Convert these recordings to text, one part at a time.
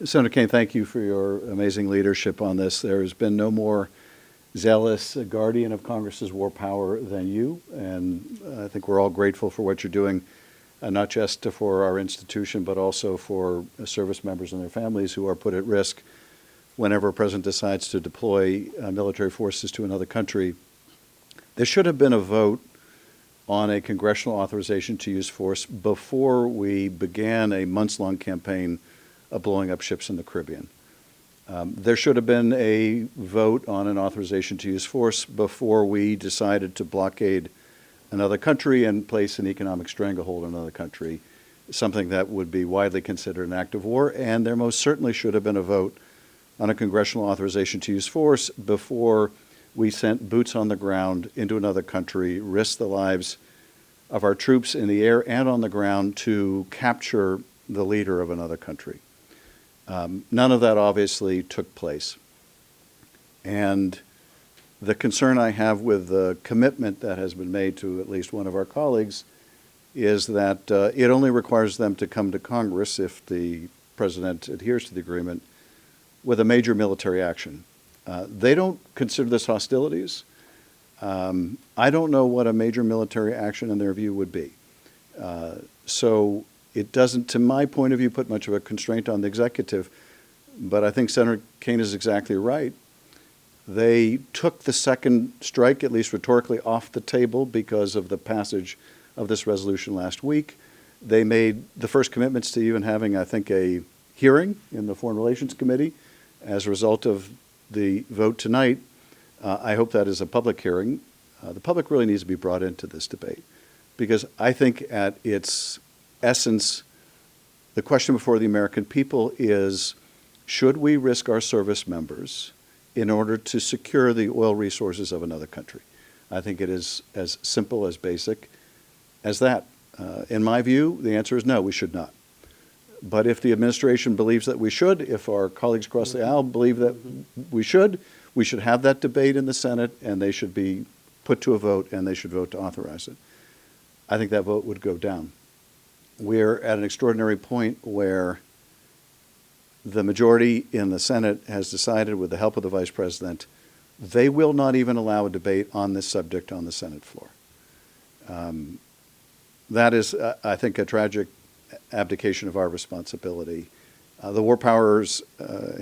Senator Kaine, thank you for your amazing leadership on this. There has been no more zealous guardian of Congress's war power than you, and I think we're all grateful for what you're doing, not just for our institution, but also for service members and their families who are put at risk whenever a president decides to deploy military forces to another country. There should have been a vote on a congressional authorization to use force before we began a months-long campaign of blowing up ships in the Caribbean. There should have been a vote on an authorization to use force before we decided to blockade another country and place an economic stranglehold on another country, something that would be widely considered an act of war. And there most certainly should have been a vote on a congressional authorization to use force before we sent boots on the ground into another country, risked the lives of our troops in the air and on the ground to capture the leader of another country. None of that obviously took place. And the concern I have with the commitment that has been made to at least one of our colleagues is that it only requires them to come to Congress if the president adheres to the agreement with a major military action. They don't consider this hostilities. I don't know what a major military action in their view would be. So it doesn't, to my point of view, put much of a constraint on the executive, but I think Senator Kaine is exactly right. They took the second strike, at least rhetorically, off the table because of the passage of this resolution last week. They made the first commitments to even having, I think, a hearing in the Foreign Relations Committee as a result of the vote tonight. I hope that is a public hearing. The public really needs to be brought into this debate because I think at its essence, the question before the American people is, should we risk our service members in order to secure the oil resources of another country? I think it is as simple, as basic as that. In my view, the answer is no, we should not. But if the administration believes that we should, if our colleagues across the aisle believe that we should have that debate in the Senate, and they should be put to a vote, and they should vote to authorize it. I think that vote would go down. We're at an extraordinary point where the majority in the Senate has decided, with the help of the Vice President, they will not even allow a debate on this subject on the Senate floor. That is, I think, a tragic abdication of our responsibility. The war powers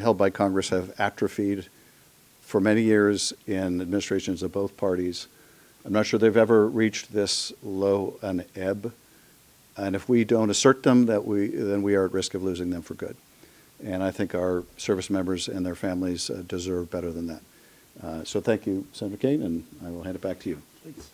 held by Congress have atrophied for many years in administrations of both parties. I'm not sure they've ever reached this low an ebb. And if we don't assert them, then we are at risk of losing them for good. And I think our service members and their families deserve better than that. So thank you, Senator Kaine, and I will hand it back to you. Thanks.